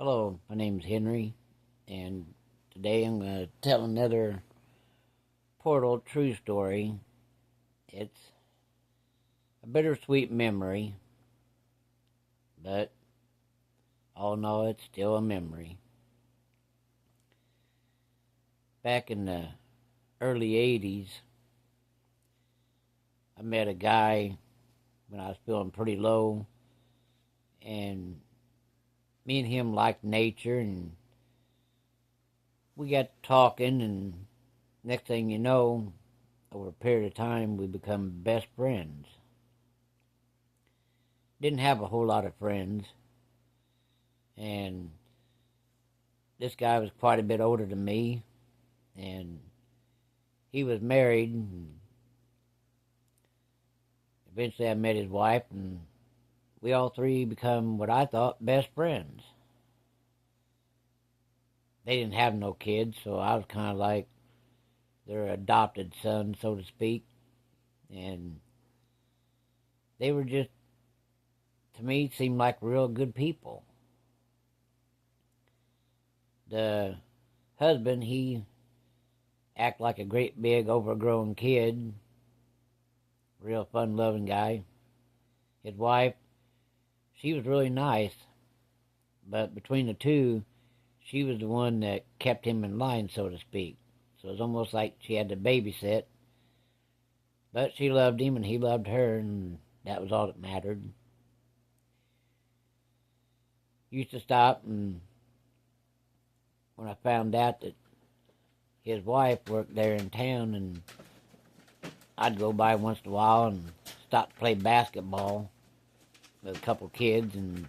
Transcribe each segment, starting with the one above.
Hello, my name's Henry, and today I'm going to tell another Portal true story. It's a bittersweet memory, but all in all, it's still a memory. Back in the early 80s, I met a guy when I was feeling pretty low, and me and him liked nature, and we got talking, and next thing you know, over a period of time, we become best friends. Didn't have a whole lot of friends, and this guy was quite a bit older than me, and he was married, and eventually I met his wife, and we all three become what I thought best friends. They didn't have no kids, so I was kind of like their adopted son, so to speak, and they were just, to me, seemed like real good people. The husband, he acted like a great big overgrown kid, real fun-loving guy. His wife, she was really nice, but between the two, she was the one that kept him in line, so to speak. So it was almost like she had to babysit, but she loved him and he loved her, and that was all that mattered. Used to stop, and when I found out that his wife worked there in town, and I'd go by once in a while and stop to play basketball with a couple kids, and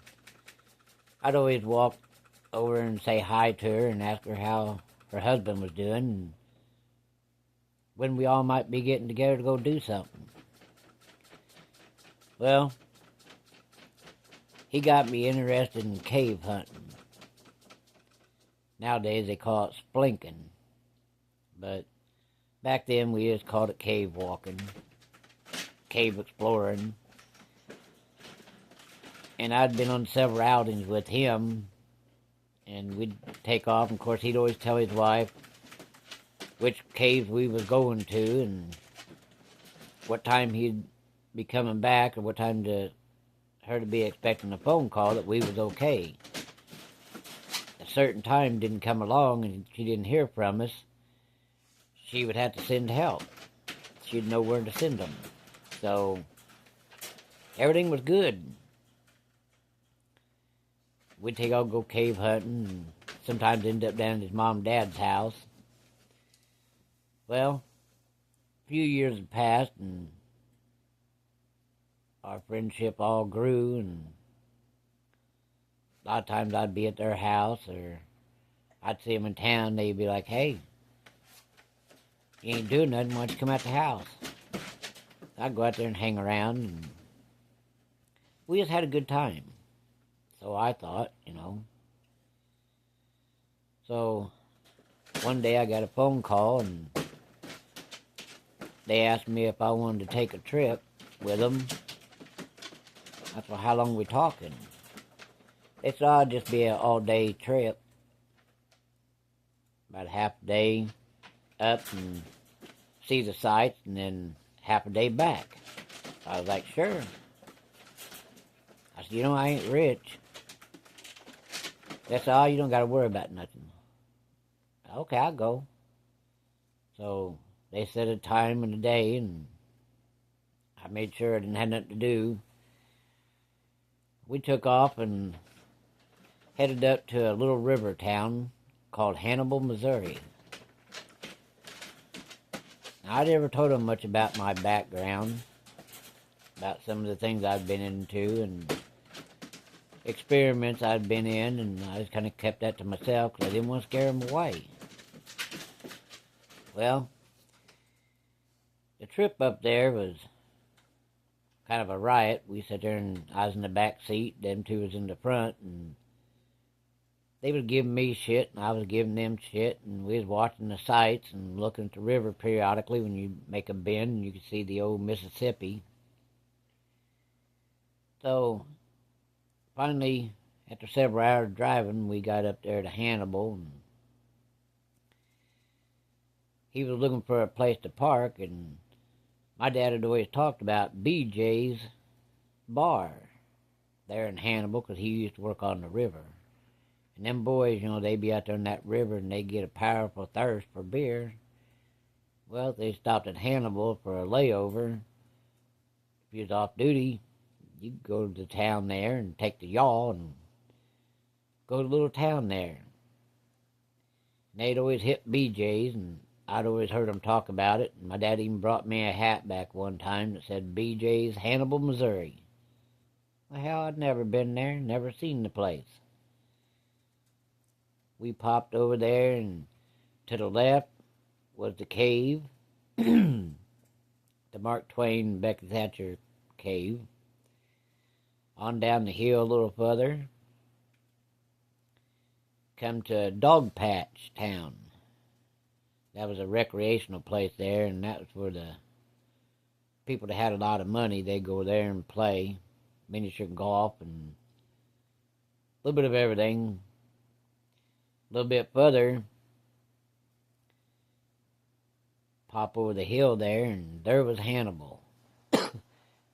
I'd always walk over and say hi to her and ask her how her husband was doing and when we all might be getting together to go do something. Well, he got me interested in cave hunting. Nowadays they call it splinking, but back then we just called it cave walking, cave exploring. And I'd been on several outings with him, and we'd take off, and of course he'd always tell his wife which caves we was going to and what time he'd be coming back or what time to her to be expecting a phone call that we was okay. A certain time didn't come along and she didn't hear from us, she would have to send help. She'd know where to send them. So everything was good. We'd take out, go cave hunting, and sometimes end up down at his mom and dad's house. Well, a few years had passed, and our friendship all grew, and a lot of times I'd be at their house, or I'd see them in town, they'd be like, "Hey, you ain't doing nothing, why don't you come out the house?" I'd go out there and hang around, and we just had a good time. So I thought, So one day I got a phone call, and they asked me if I wanted to take a trip with them. I said, "Well, how long are we talking?" They said, "Oh, it'd just be an all-day trip. About a half a day up and see the sights, and then half a day back." I was like, "Sure." I said, "I ain't rich." That's all, you don't got to worry about nothing. Okay, I'll go. So they set a time and a day, and I made sure I didn't have nothing to do. We took off and headed up to a little river town called Hannibal, Missouri. Now, I never told them much about my background, about some of the things I've been into and experiments I'd been in, and I just kind of kept that to myself because I didn't want to scare them away. Well, the trip up there was kind of a riot. We sat there, and I was in the back seat, them two was in the front, and they was giving me shit, and I was giving them shit, and we was watching the sights and looking at the river periodically. When you make a bend, and you could see the old Mississippi. So finally, After several hours driving, we got up there to Hannibal, and he was looking for a place to park, and my dad had always talked about BJ's bar there in Hannibal, because he used to work on the river. And them boys, they'd be out there in that river, and they'd get a powerful thirst for beer. Well, if they stopped at Hannibal for a layover, if you was off duty, you'd go to the town there and take the yawl and go to the little town there. And they'd always hit BJ's, and I'd always heard them talk about it. And my dad even brought me a hat back one time that said BJ's Hannibal, Missouri. Well, hell, I'd never been there, never seen the place. We popped over there, and to the left was the cave, the Mark Twain Becky Thatcher cave. On down the hill a little further, come to Dog Patch Town. That was a recreational place there, and that was where the people that had a lot of money, they go there and play miniature golf and a little bit of everything. A little bit further, pop over the hill there, and there was Hannibal,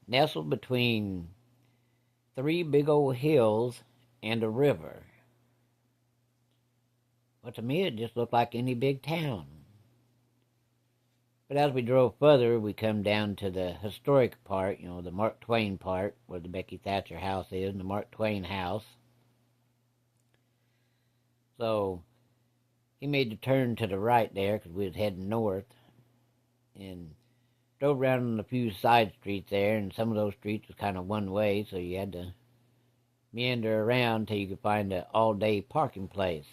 nestled between 3 big old hills and a river. Well, to me, it just looked like any big town. But as we drove further, we come down to the historic part, the Mark Twain part, where the Becky Thatcher house is, and the Mark Twain house. So he made the turn to the right there, because we was heading north, and drove around on a few side streets there, and some of those streets was kind of one way, so you had to meander around till you could find an all-day parking place.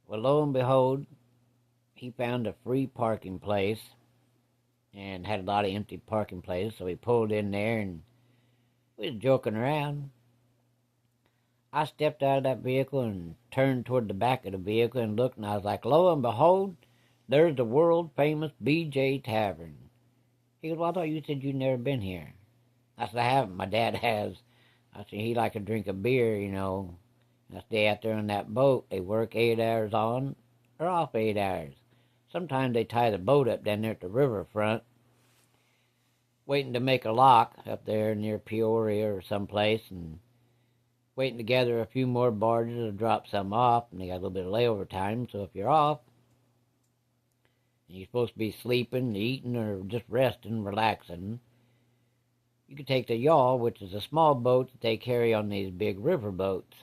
Well, lo and behold, he found a free parking place and had a lot of empty parking places, so he pulled in there, and we was joking around. I stepped out of that vehicle and turned toward the back of the vehicle and looked, and I was like, lo and behold, there's the world-famous BJ Tavern. He goes, well, I thought you said you'd never been here. I said, I haven't. My dad has. I said, he like to drink a beer, And I stay out there on that boat. They work 8 hours on or off 8 hours. Sometimes they tie the boat up down there at the riverfront, waiting to make a lock up there near Peoria or someplace, and waiting to gather a few more barges to drop some off, and they got a little bit of layover time, so if you're off, and you're supposed to be sleeping, eating, or just resting, relaxing, you can take the yawl, which is a small boat that they carry on these big river boats.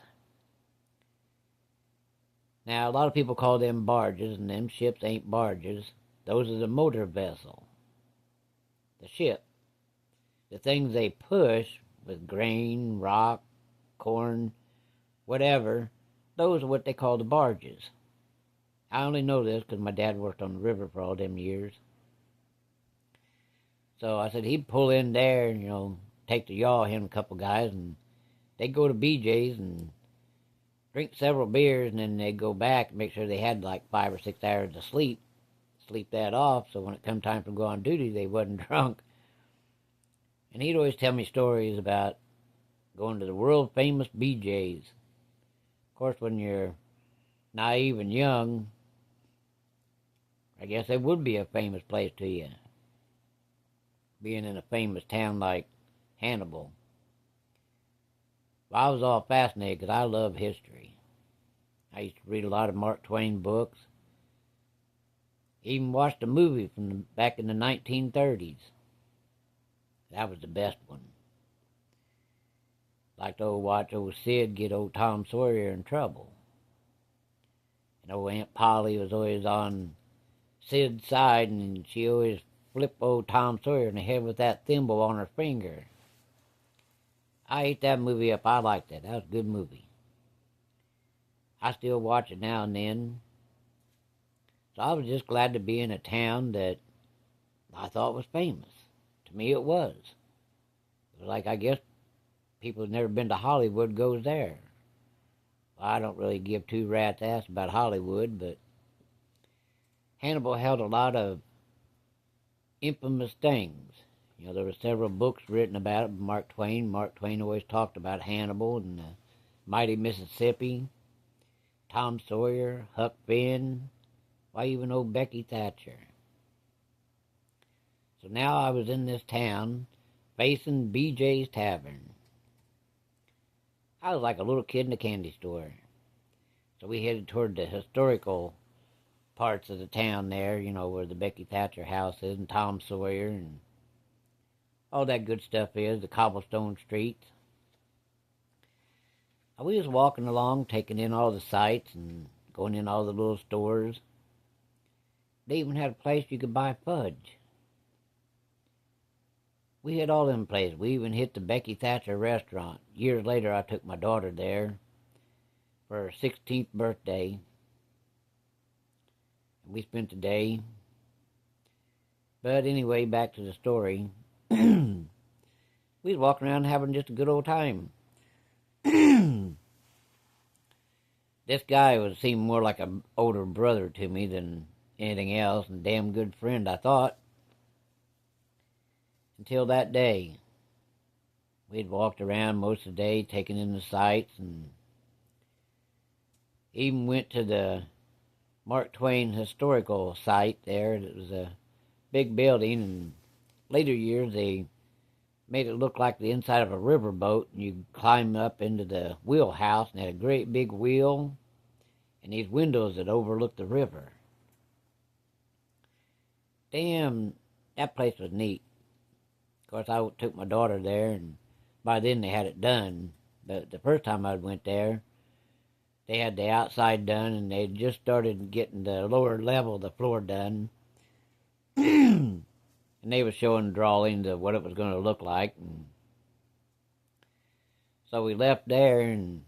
Now, a lot of people call them barges, and them ships ain't barges. Those are the motor vessel, the ship. The things they push with grain, rock, corn, whatever, those are what they call the barges. I only know this because my dad worked on the river for all them years. So I said he'd pull in there, take the yawl, him and a couple guys, and they'd go to BJ's and drink several beers, and then they'd go back and make sure they had like 5 or 6 hours of sleep that off, so when it come time to go on duty, they wasn't drunk. And he'd always tell me stories about going to the world-famous BJ's. Of course, when you're naive and young, I guess it would be a famous place to you, being in a famous town like Hannibal. Well, I was all fascinated because I love history. I used to read a lot of Mark Twain books. Even watched a movie from back in the 1930s. That was the best one. Like to watch old Sid get old Tom Sawyer in trouble. And old Aunt Polly was always on Sid's side, and she always flipped old Tom Sawyer in the head with that thimble on her finger. I ate that movie up. I liked it. That was a good movie. I still watch it now and then. So I was just glad to be in a town that I thought was famous. To me it was. It was like, I guess, people who've never been to Hollywood goes there. Well, I don't really give two rats' ass about Hollywood, but Hannibal held a lot of infamous things. You know, there were several books written about it by Mark Twain. Mark Twain always talked about Hannibal and Mighty Mississippi, Tom Sawyer, Huck Finn, why even old Becky Thatcher. So now I was in this town facing BJ's Tavern. I was like a little kid in a candy store. So we headed toward the historical parts of the town there, you know, where the Becky Thatcher house is and Tom Sawyer and all that good stuff is, the cobblestone streets. We was walking along, taking in all the sights and going in all the little stores. They even had a place you could buy fudge. We hit all them places. We even hit the Becky Thatcher restaurant. Years later, I took my daughter there for her 16th birthday. We spent the day. But anyway, back to the story. We was walking around having just a good old time. This guy seemed more like an older brother to me than anything else, and a damn good friend, I thought. Until that day. We'd walked around most of the day, taking in the sights, and even went to the Mark Twain historical site there. It was a big building, and later years they made it look like the inside of a riverboat, and you climb up into the wheelhouse, and had a great big wheel, and these windows that overlooked the river. Damn, that place was neat. Of course, I took my daughter there, and by then they had it done. But the first time I went there, they had the outside done, and they just started getting the lower level of the floor done. And they were showing drawings of what it was going to look like. And so we left there and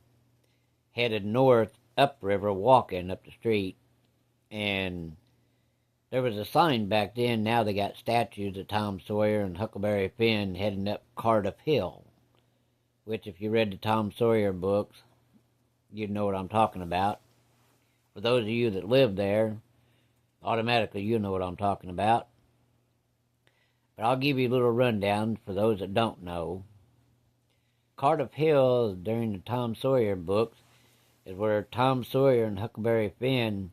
headed north upriver, walking up the street. And there was a sign back then. Now they got statues of Tom Sawyer and Huckleberry Finn heading up Cardiff Hill, which if you read the Tom Sawyer books, you'd know what I'm talking about. For those of you that live there, automatically you know what I'm talking about. But I'll give you a little rundown for those that don't know. Cardiff Hill, during the Tom Sawyer books, is where Tom Sawyer and Huckleberry Finn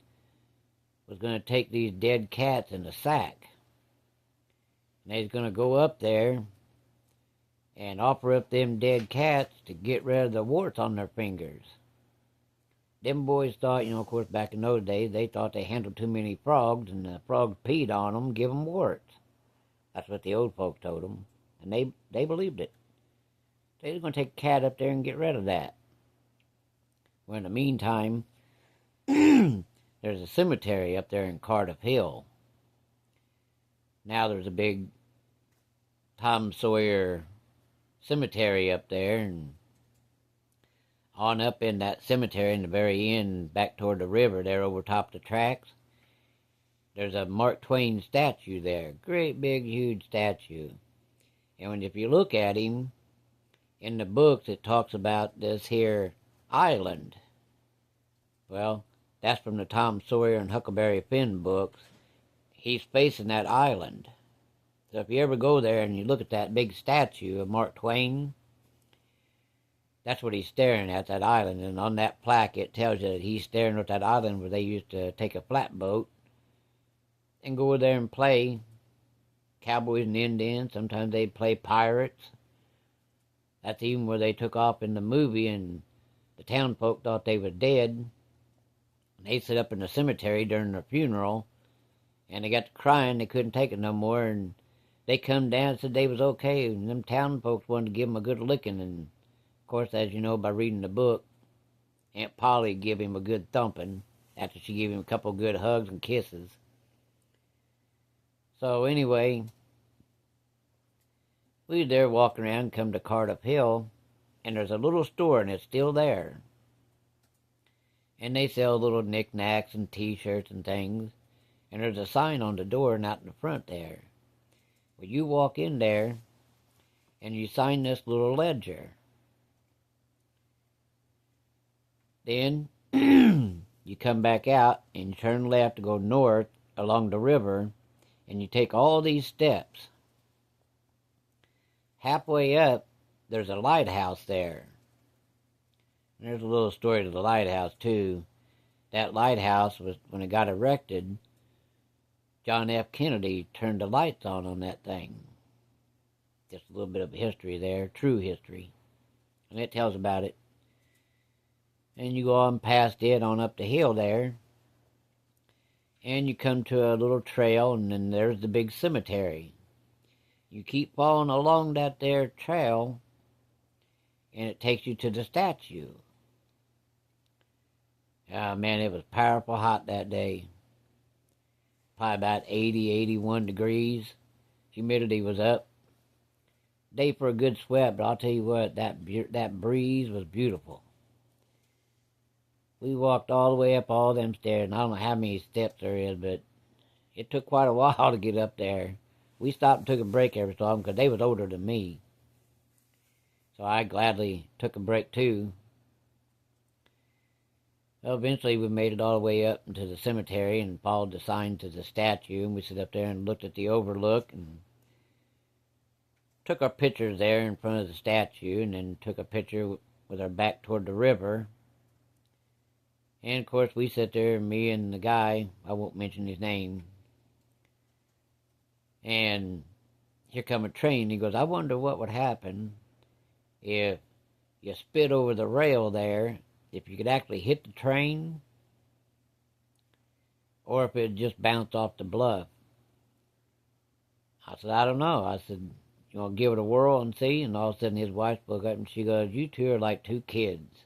was going to take these dead cats in a sack. And they was going to go up there and offer up them dead cats to get rid of the warts on their fingers. Them boys thought, you know, of course, back in those days, they thought they handled too many frogs, and the frogs peed on them, give them warts. That's what the old folks told them, and they believed it. They was going to take a cat up there and get rid of that. Well, in the meantime, there's a cemetery up there in Cardiff Hill. Now there's a big Tom Sawyer cemetery up there, and on up in that cemetery in the very end, back toward the river there over top the tracks, there's a Mark Twain statue there. Great big huge statue. And if you look at him, in the books it talks about this here island. Well, that's from the Tom Sawyer and Huckleberry Finn books. He's facing that island. So if you ever go there and you look at that big statue of Mark Twain, that's what he's staring at, that island. And on that plaque it tells you that he's staring at that island where they used to take a flatboat and go over there and play cowboys and Indians. Sometimes they'd play pirates. That's even where they took off in the movie, and the town folk thought they were dead. And they sit up in the cemetery during their funeral, and they got to crying. They couldn't take it no more, and they come down and said they was okay. And them town folks wanted to give them a good licking. And of course, as you know by reading the book, Aunt Polly gave him a good thumping after she gave him a couple good hugs and kisses. So anyway, we was there walking around, come to Cardiff Hill, and there's a little store, and it's still there. And they sell little knickknacks and T-shirts and things. And there's a sign on the door and out in the front there. Well, you walk in there, and you sign this little ledger. Then, you come back out, and you turn left to go north along the river, and you take all these steps. halfway up, there's a lighthouse there. And there's a little story to the lighthouse, too. That lighthouse was, when it got erected, John F. Kennedy turned the lights on that thing. Just a little bit of history there, true history. And it tells about it. And you go on past it, on up the hill there, and you come to a little trail, and then there's the big cemetery. You keep following along that there trail, and it takes you to the statue. Man, it was powerful hot that day. Probably about 80, 81 degrees. Humidity was up. Day for a good sweat, but I'll tell you what, that breeze was beautiful. We walked all the way up all them stairs, and I don't know how many steps there is, but it took quite a while to get up there. We stopped and took a break every so often because they was older than me. So I gladly took a break too. Well, eventually we made it all the way up into the cemetery and followed the sign to the statue, and we sat up there and looked at the overlook and took our pictures there in front of the statue, and then took a picture with our back toward the river. And of course we sat there, me and the guy, I won't mention his name, and here come a train. He goes, I wonder what would happen if you spit over the rail there, if you could actually hit the train, or if it just bounced off the bluff. I said, I don't know. I said, you want to give it a whirl and see? And all of a sudden his wife spoke up and she goes, you two are like two kids.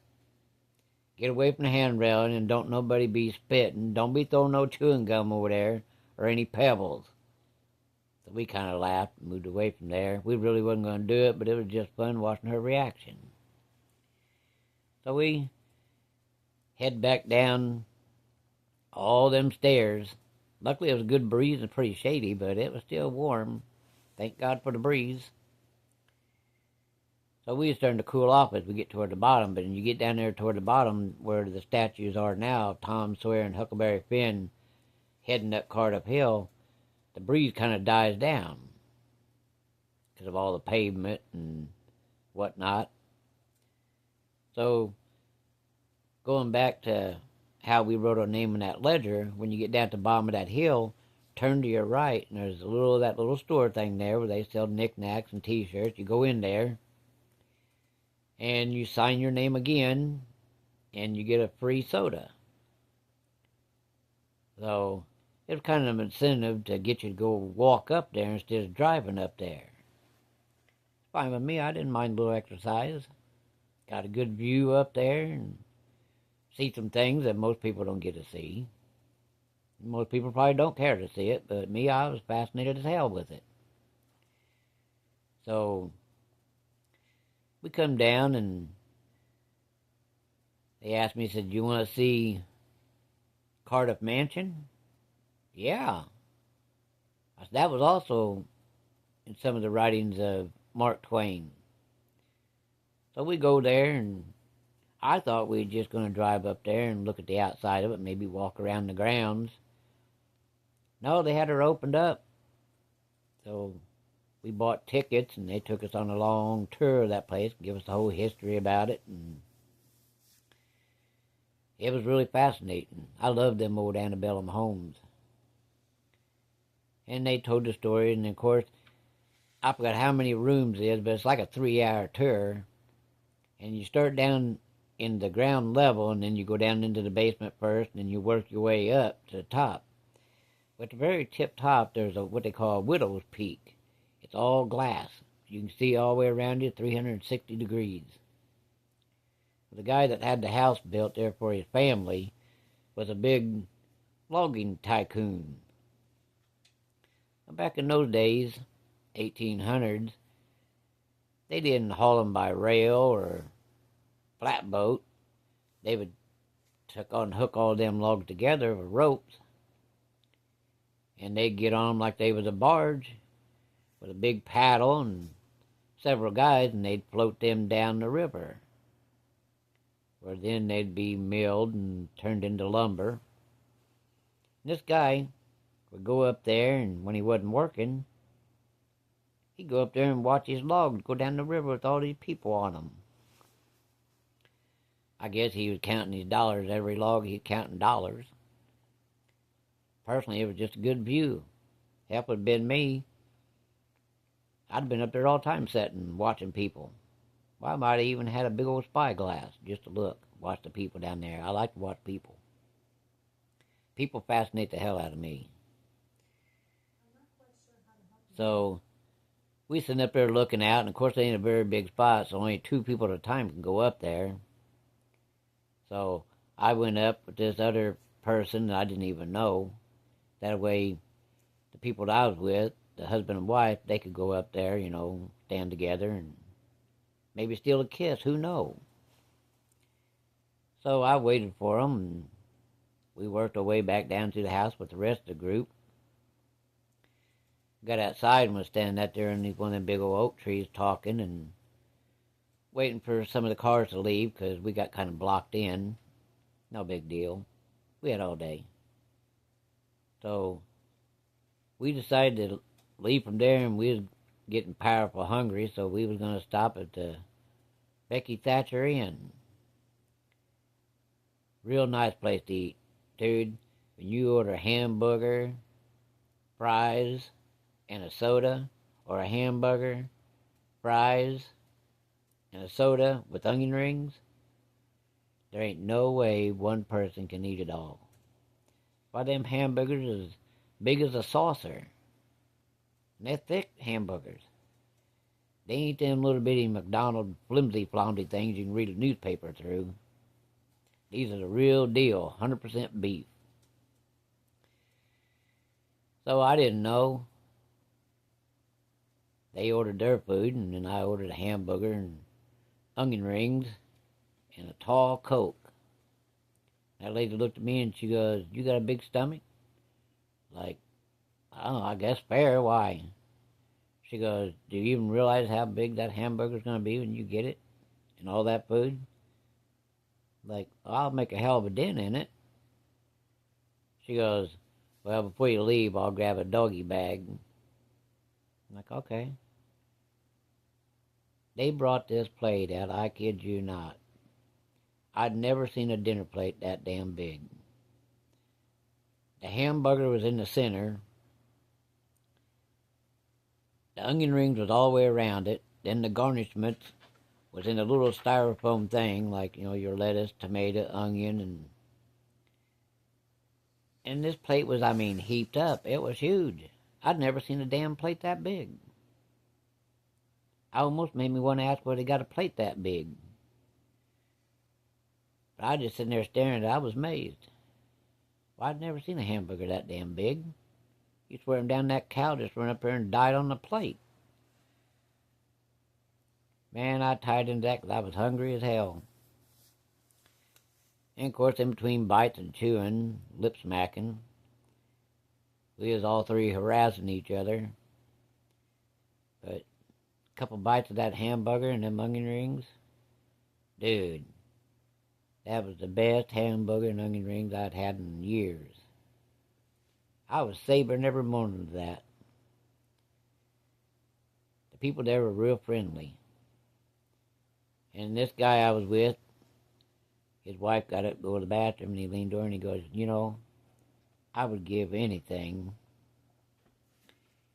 Get away from the handrail and don't nobody be spitting. Don't be throwing no chewing gum over there or any pebbles. So we kind of laughed and moved away from there. We really wasn't going to do it, but it was just fun watching her reaction. So we head back down all them stairs. Luckily it was a good breeze and pretty shady, but it was still warm. Thank God for the breeze. So we was starting to cool off as we get toward the bottom, but when you get down there toward the bottom where the statues are now, Tom Sawyer and Huckleberry Finn heading up Cardiff Hill, the breeze kind of dies down because of all the pavement and whatnot. So going back to how we wrote our name in that ledger, when you get down to the bottom of that hill, turn to your right, and there's that little store thing there where they sell knickknacks and t-shirts. You go in there, and you sign your name again, and you get a free soda. So it was kind of an incentive to get you to go walk up there instead of driving up there. Fine with me. I didn't mind a little exercise. Got a good view up there and see some things that most people don't get to see. Most people probably don't care to see it, but me, I was fascinated as hell with it. So we come down and they asked me, said, you want to see Cardiff Mansion? Yeah. I said, that was also in some of the writings of Mark Twain. So we go there, and I thought we were just going to drive up there and look at the outside of it, maybe walk around the grounds. No, they had her opened up. So we bought tickets, and they took us on a long tour of that place, give us the whole history about it, and it was really fascinating. I loved them old antebellum homes. And they told the story, and of course, I forgot how many rooms it is, but it's like a 3-hour tour. And you start down in the ground level, and then you go down into the basement first, and then you work your way up to the top. But at the very tip top, there's what they call a widow's peak. It's all glass. You can see all the way around you, 360 degrees. The guy that had the house built there for his family was a big logging tycoon. Back in those days, 1800s, they didn't haul them by rail or flatboat. They would hook all them logs together with ropes, and they'd get on them like they was a barge with a big paddle and several guys, and they'd float them down the river, where then they'd be milled and turned into lumber. And this guy would go up there, and when he wasn't working, He'd go up there and watch his logs go down the river with all these people on them. I guess he was counting his dollars. Every log he's counting dollars. Personally, it was just a good view. If it had been me, I'd have been up there all the time sitting, watching people. Well, I might have even had a big old spyglass just to look, watch the people down there. I like to watch people. People fascinate the hell out of me. So, we sitting up there looking out, and of course it ain't a very big spot, so only 2 people at a time can go up there. So, I went up with this other person that I didn't even know. That way, the people that I was with, the husband and wife, they could go up there, stand together and maybe steal a kiss, who knows? So I waited for them, and we worked our way back down to the house with the rest of the group. Got outside and was standing out there underneath one of them big old oak trees talking and waiting for some of the cars to leave because we got kind of blocked in. No big deal. We had all day. So we decided to leave from there, and we was getting powerful hungry, so we was going to stop at the Becky Thatcher Inn. Real nice place to eat. Dude, when you order a hamburger, fries, and a soda, or a hamburger, fries, and a soda with onion rings, there ain't no way one person can eat it all. Why, them hamburgers is big as a saucer. And they're thick hamburgers. They ain't them little bitty McDonald's flimsy floundy things you can read a newspaper through. These are the real deal, 100% beef. So I didn't know. They ordered their food, and then I ordered a hamburger and onion rings and a tall Coke. That lady looked at me and she goes, "You got a big stomach?" Like, I don't know, I guess fair, why? She goes, "Do you even realize how big that hamburger's going to be when you get it? And all that food?" Like, "I'll make a hell of a dent in it." She goes, "Well, before you leave, I'll grab a doggy bag." I'm like, okay. They brought this plate out, I kid you not. I'd never seen a dinner plate that damn big. The hamburger was in the center. The onion rings was all the way around it. Then the garnishments was in a little styrofoam thing, like, your lettuce, tomato, onion, and this plate was, heaped up. It was huge. I'd never seen a damn plate that big. I almost made me want to ask where they got a plate that big. But I was just sitting there staring at it. I was amazed. Well, I'd never seen a hamburger that damn big. You swear him down that cow just run up there and died on the plate. Man, I tied into that because I was hungry as hell. And of course, in between bites and chewing, lip smacking, we was all 3 harassing each other. But a couple bites of that hamburger and them onion rings, dude, that was the best hamburger and onion rings I'd had in years. I was savoring every moment of that. The people there were real friendly. And this guy I was with, his wife got up to go to the bathroom, and he leaned over and he goes, I would give anything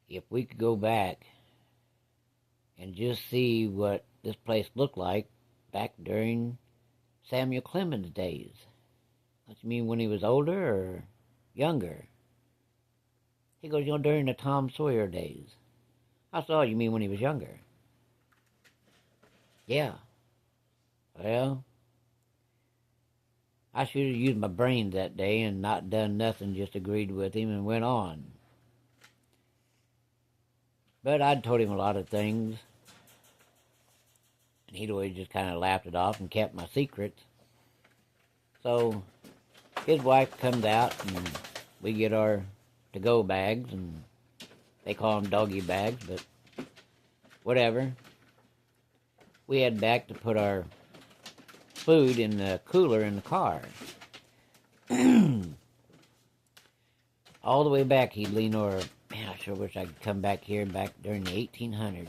if we could go back and just see what this place looked like back during Samuel Clemens' days. What you mean, when he was older or younger? He goes, during the Tom Sawyer days. I said, "Oh, you mean when he was younger?" Yeah. Well, I should have used my brains that day and not done nothing, just agreed with him and went on. But I'd told him a lot of things, and he'd always just kind of laughed it off and kept my secrets. So his wife comes out, and we get our to-go bags, and they call them doggy bags, but whatever. We head back to put our food in the cooler in the car. All the way back, he'd lean over, "Man, I sure wish I could come back here back during the 1800s.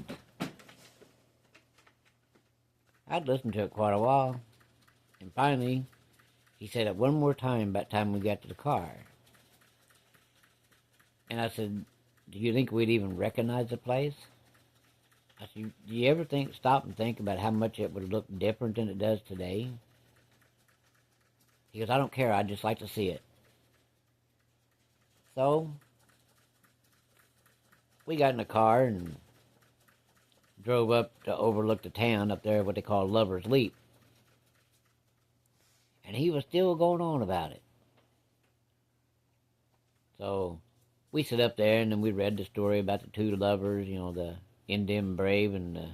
I'd listened to it quite a while. And finally, he said it one more time by the time we got to the car. And I said, do you think we'd even recognize the place? I said, do you ever stop and think about how much it would look different than it does today? He goes, I don't care, I'd just like to see it. So, we got in the car and drove up to overlook the town up there, what they call Lover's Leap. And he was still going on about it. So, we sit up there and then we read the story about the two lovers, the Indian brave and the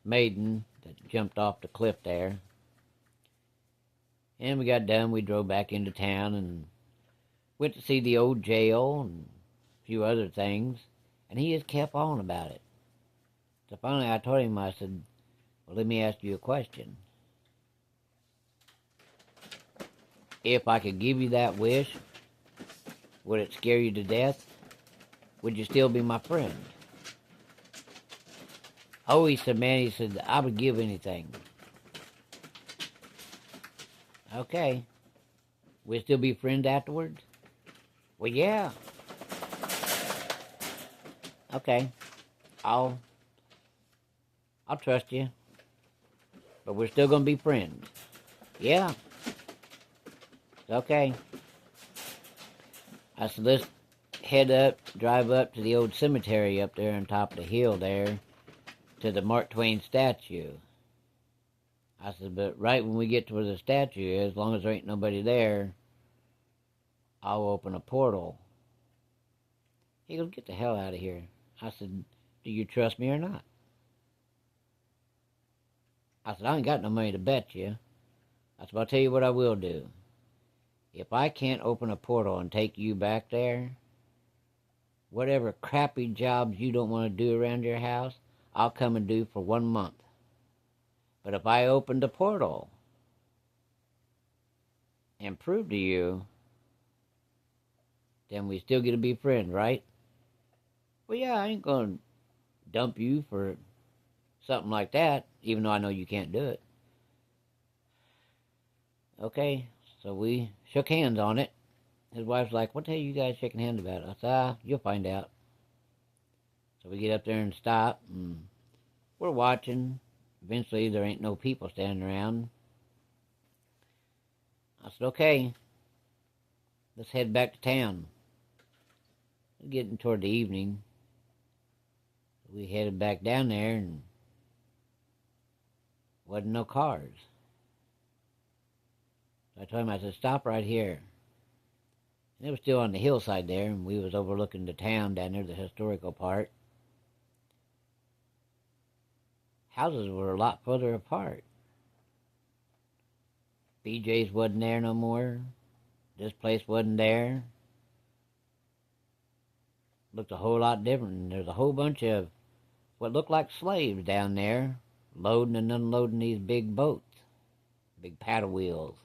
maiden that jumped off the cliff there. And we got done, we drove back into town and went to see the old jail and a few other things. And he just kept on about it. So finally I told him, I said, well, let me ask you a question. If I could give you that wish, would it scare you to death? Would you still be my friend? Oh, he said, man, he said, I would give anything. Okay. We'll still be friends afterwards? Well, yeah. Okay. I'll trust you. But we're still going to be friends. Yeah. Okay. I said, let's drive up to the old cemetery up there on top of the hill there, to the Mark Twain statue. I said, but right when we get to where the statue is, as long as there ain't nobody there, I'll open a portal. He goes, get the hell out of here. I said, do you trust me or not? I said, I ain't got no money to bet you. I said, I'll tell you what I will do. If I can't open a portal and take you back there, whatever crappy jobs you don't want to do around your house, I'll come and do for 1 month. But if I open the portal and prove to you, then we still get to be friends, right? Well, yeah, I ain't going to dump you for something like that, even though I know you can't do it. Okay, so we shook hands on it. His wife's like, what the hell are you guys shaking hands about? I said, you'll find out. So we get up there and stop, and we're watching. Eventually, there ain't no people standing around. I said, okay, let's head back to town. It's getting toward the evening. We headed back down there, and wasn't no cars. So I told him, I said, stop right here. And it was still on the hillside there, and we was overlooking the town down there, the historical part. Houses were a lot further apart. BJ's wasn't there no more. This place wasn't there. Looked a whole lot different. And there's a whole bunch of what looked like slaves down there, loading and unloading these big boats, big paddle wheels.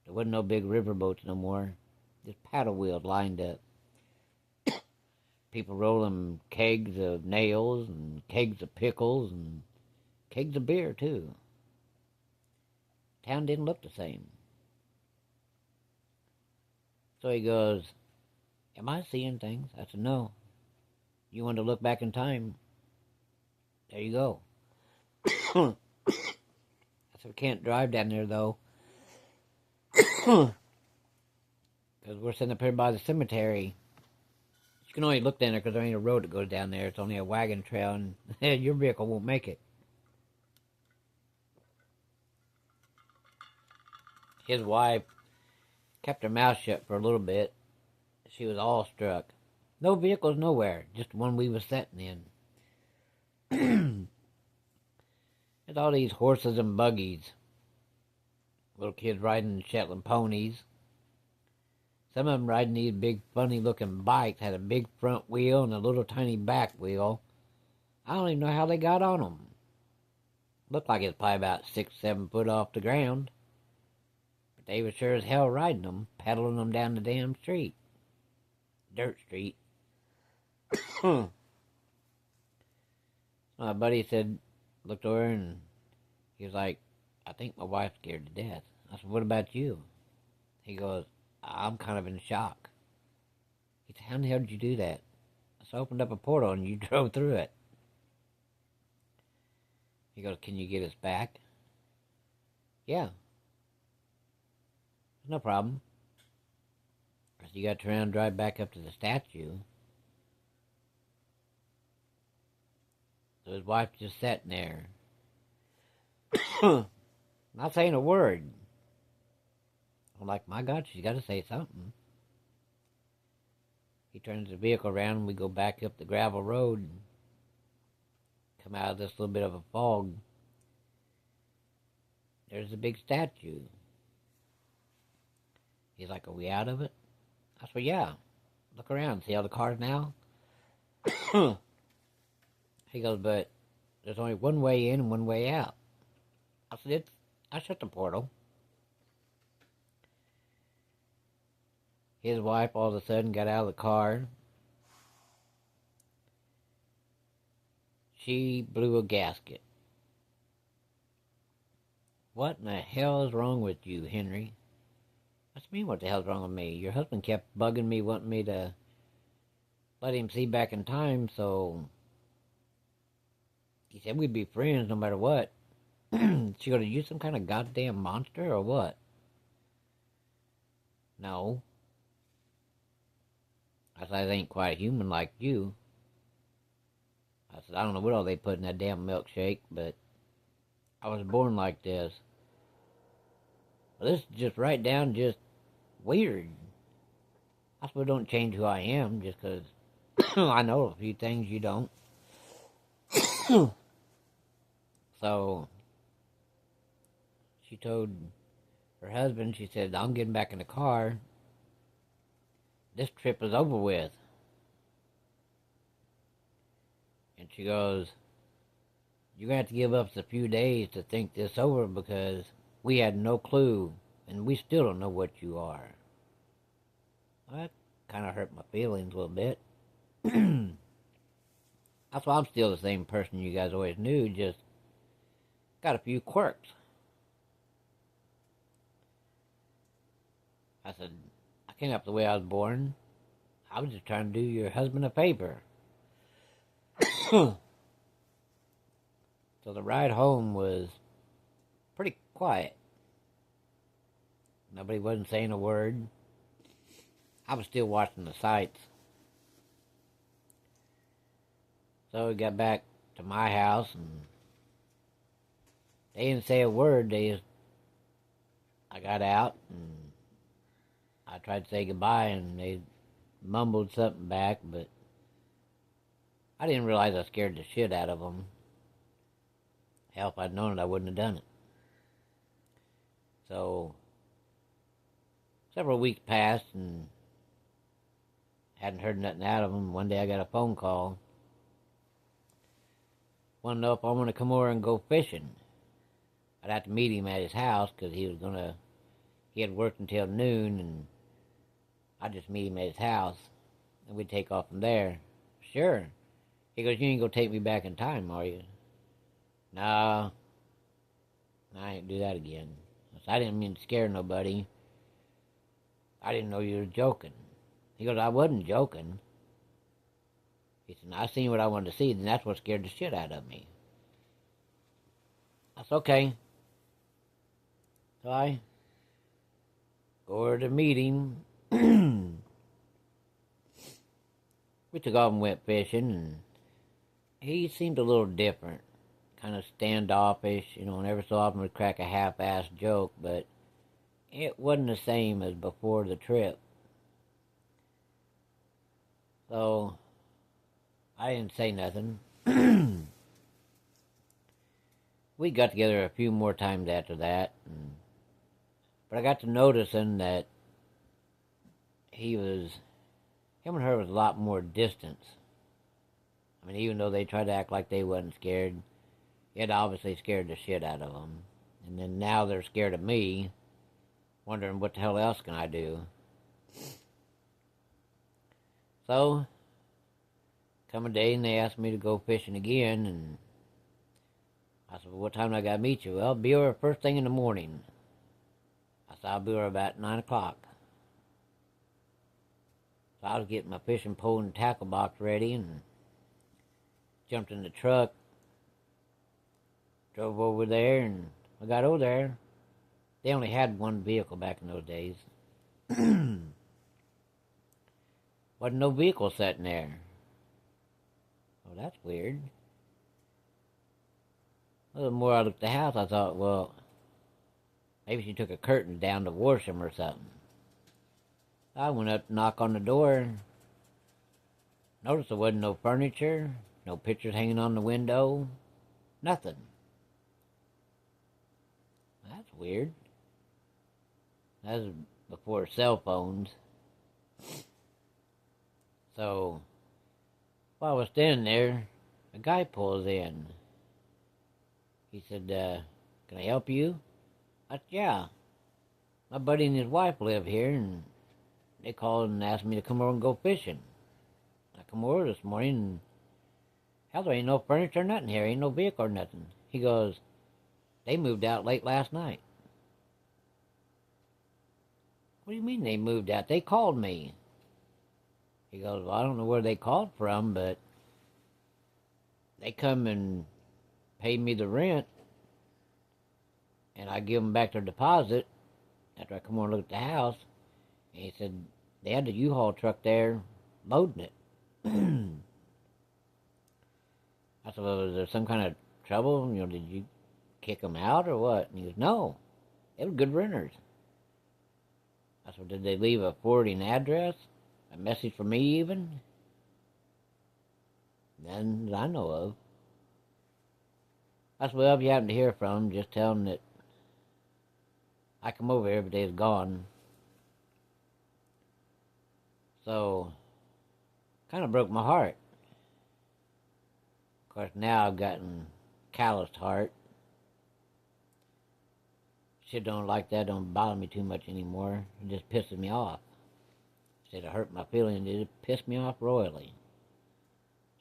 There wasn't no big river boats no more, just paddle wheels lined up. People rolling kegs of nails and kegs of pickles and kegs of beer, too. Town didn't look the same. So he goes, am I seeing things? I said, no. You want to look back in time? There you go. I said, we can't drive down there, though. Because we're sitting up here by the cemetery. You can only look down there because there ain't a road that goes down there. It's only a wagon trail, and your vehicle won't make it. His wife kept her mouth shut for a little bit. She was awestruck. No vehicles nowhere, just the one we was sitting in. There's all these horses and buggies. Little kids riding Shetland ponies. Some of them riding these big funny-looking bikes, had a big front wheel and a little tiny back wheel. I don't even know how they got on them. Looked like it's probably about 6-7 foot off the ground. But they were sure as hell riding them, pedaling them down the damn street. Dirt street. My buddy said, looked over and he was like, I think my wife's scared to death. I said, what about you? He goes, I'm kind of in shock. He said, how in the hell did you do that? I said, I opened up a portal and you drove through it. He goes, can you get us back? Yeah. No problem. I said, you got to turn around and drive back up to the statue. So his wife just sitting there. Not saying a word. I'm like, my God, she's got to say something. He turns the vehicle around and we go back up the gravel road and come out of this little bit of a fog. There's a big statue. He's like, are we out of it? I said, yeah. Look around. See all the cars now? He goes, but there's only one way in and one way out. I said, I shut the portal. His wife all of a sudden got out of the car. She blew a gasket. What in the hell is wrong with you, Henry? What do you mean, what the hell's wrong with me? Your husband kept bugging me, wanting me to let him see back in time, so he said we'd be friends no matter what. She gonna use some kind of goddamn monster or what? No. I said, I ain't quite human like you. I said, I don't know what all they put in that damn milkshake, but I was born like this. Well, this is just right down just weird. I suppose don't change who I am just because I know a few things you don't. So she told her husband, she said, I'm getting back in the car. This trip is over with. And she goes, you're going to have to give us a few days to think this over because we had no clue and we still don't know what you are. Well, that kind of hurt my feelings a little bit. That's why I'm still the same person you guys always knew, just got a few quirks. I said, I came up the way I was born. I was just trying to do your husband a favor. So the ride home was pretty quiet. Nobody wasn't saying a word. I was still watching the sights. So we got back to my house and they didn't say a word. I got out and I tried to say goodbye and they mumbled something back, but I didn't realize I scared the shit out of them. Hell, if I'd known it, I wouldn't have done it. So, several weeks passed and hadn't heard nothing out of them. One day I got a phone call. Wanted to know if I want to come over and go fishing. I'd have to meet him at his house because he had worked until noon and I'd just meet him at his house and we'd take off from there. Sure. He goes, you ain't gonna take me back in time, are you? No, I ain't do that again. I didn't mean to scare nobody. I didn't know you were joking. He goes, I wasn't joking. He said, I seen what I wanted to see, and that's what scared the shit out of me. That's okay. So I go over to meet him. We took off and went fishing, and he seemed a little different. Kind of standoffish, and every so often would crack a half-assed joke, but it wasn't the same as before the trip. So, I didn't say nothing. We got together a few more times after that, but I got to noticing that him and her was a lot more distance. I mean, even though they tried to act like they wasn't scared, it obviously scared the shit out of them. And then now they're scared of me, wondering what the hell else can I do. So, Come a day and they asked me to go fishing again, and I said, well, what time do I gotta meet you? Well, be over first thing in the morning. I said, I'll be over about 9 o'clock. So I was getting my fishing pole and tackle box ready and jumped in the truck, drove over there, and I got over there. They only had one vehicle back in those days. Wasn't no vehicle sitting there. Oh, that's weird. The more I looked at the house, I thought, well, maybe she took a curtain down to wash them or something. I went up to knock on the door. Noticed there wasn't no furniture, no pictures hanging on the window, nothing. That's weird. That was before cell phones. So, while I was standing there, a guy pulls in. He said, can I help you? I said, yeah. My buddy and his wife live here, and they called and asked me to come over and go fishing. I come over this morning, and hell, there ain't no furniture or nothing here. Ain't no vehicle or nothing. He goes, they moved out late last night. What do you mean they moved out? They called me. He goes, well, I don't know where they called from, but they come and paid me the rent, and I give them back their deposit after I come over and look at the house. And he said, they had the U-Haul truck there loading it. I said, well, was there some kind of trouble? You know, did you kick them out or what? And he goes, no, they were good renters. I said, did they leave a forwarding address? A message for me even? None that I know of. I said, well, if you happen to hear from them, just tell them that I come over here, but they's gone. So, kind of broke my heart. Of course, now I've gotten calloused heart. Shit don't like that don't bother me too much anymore. It just pisses me off. Instead of hurt my feelings, it pissed me off royally.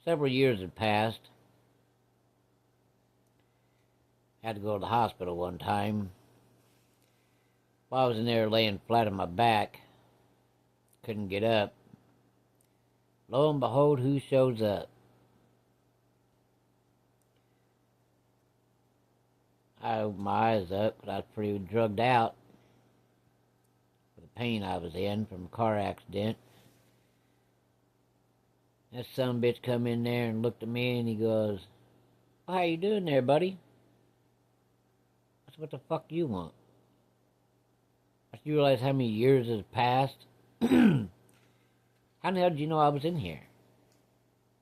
Several years had passed. Had to go to the hospital one time. While I was in there laying flat on my back, couldn't get up. Lo and behold, who shows up? I opened my eyes up because I was pretty drugged out with the pain I was in from a car accident. That sumbitch come in there and looked at me and he goes, well, how you doing there, buddy? I said, what the fuck do you want? I said, you realize how many years has passed? How in the hell did you know I was in here?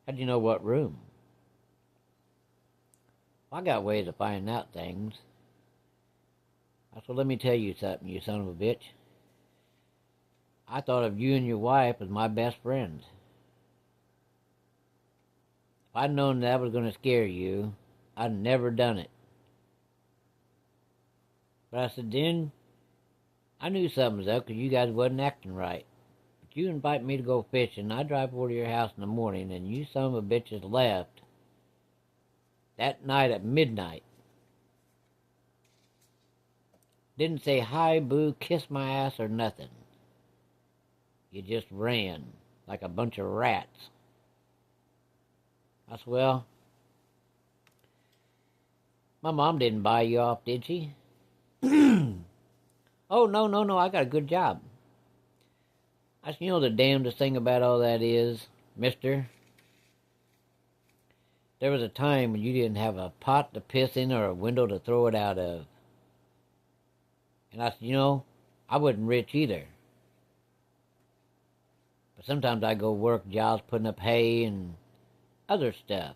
How did you know what room? Well, I got ways of finding out things. I said, let me tell you something, you son of a bitch. I thought of you and your wife as my best friends. If I'd known that was going to scare you, I'd never done it. But I said, then, I knew something was up because you guys wasn't acting right. But you invite me to go fishing, I drive over to your house in the morning, and you son of a bitches left that night at midnight. Didn't say hi, boo, kiss my ass, or nothing. You just ran like a bunch of rats. I said, well, my mom didn't buy you off, did she? Oh, no, I got a good job. I said, you know the damnedest thing about all that is, mister? There was a time when you didn't have a pot to piss in or a window to throw it out of. And I said, you know, I wasn't rich either. But sometimes I go work jobs putting up hay and other stuff.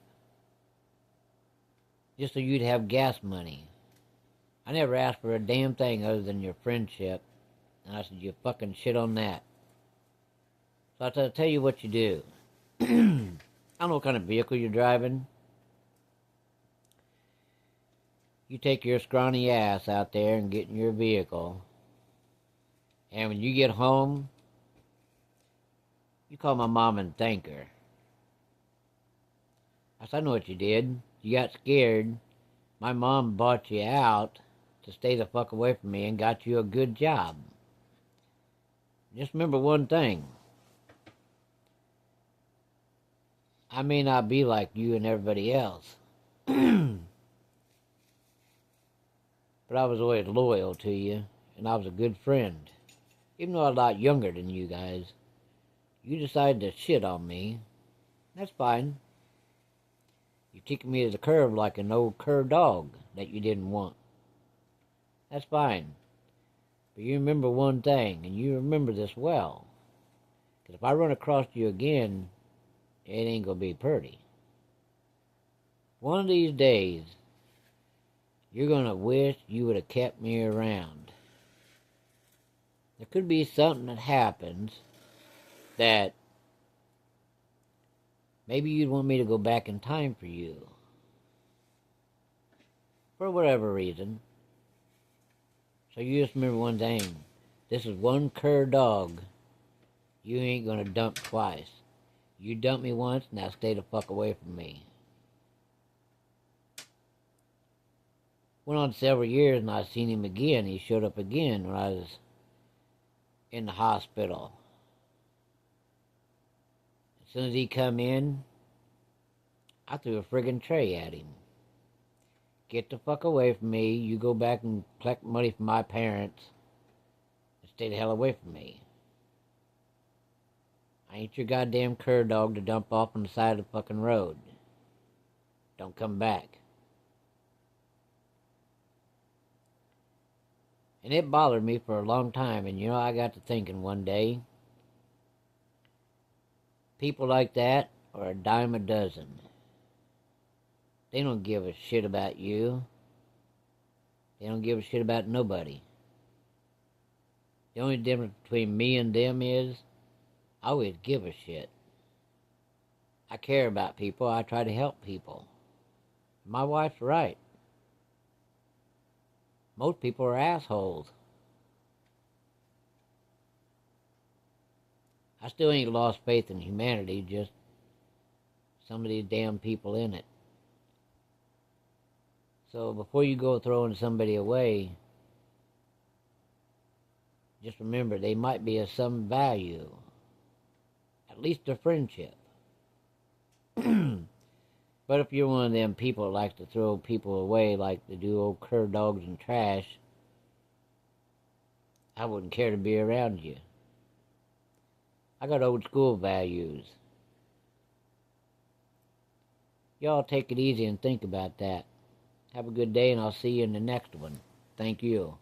Just so you'd have gas money. I never asked for a damn thing other than your friendship. And I said, you fucking shit on that. So I said, I'll tell you what you do. I don't know what kind of vehicle you're driving. You take your scrawny ass out there and get in your vehicle. And when you get home, you call my mom and thank her. I said, I know what you did. You got scared. My mom bought you out to stay the fuck away from me and got you a good job. Just remember one thing. I may not be like you and everybody else, but I was always loyal to you, and I was a good friend. Even though I was a lot younger than you guys, you decided to shit on me. That's fine. You kicked me to the curb like an old cur dog that you didn't want. That's fine. But you remember one thing, and you remember this well. Because if I run across you again, it ain't gonna be pretty. One of these days, you're gonna wish you would have kept me around. There could be something that happens that maybe you'd want me to go back in time for you. For whatever reason. So you just remember one thing. This is one cur dog you ain't gonna dump twice. You dumped me once, now stay the fuck away from me. Went on several years and I seen him again. He showed up again when I was in the hospital. As soon as he come in, I threw a friggin' tray at him. Get the fuck away from me. You go back and collect money from my parents and stay the hell away from me. I ain't your goddamn cur dog to dump off on the side of the fucking road. Don't come back. And it bothered me for a long time, and you know, I got to thinking one day, people like that are a dime a dozen. They don't give a shit about you. They don't give a shit about nobody. The only difference between me and them is, I always give a shit. I care about people. I try to help people. My wife's right. Most people are assholes. I still ain't lost faith in humanity, just some of these damn people in it. So before you go throwing somebody away, just remember they might be of some value. At least a friendship. But if you're one of them people that like to throw people away like they do old cur dogs and trash, I wouldn't care to be around you. I got old school values. Y'all take it easy and think about that. Have a good day, and I'll see you in the next one. Thank you.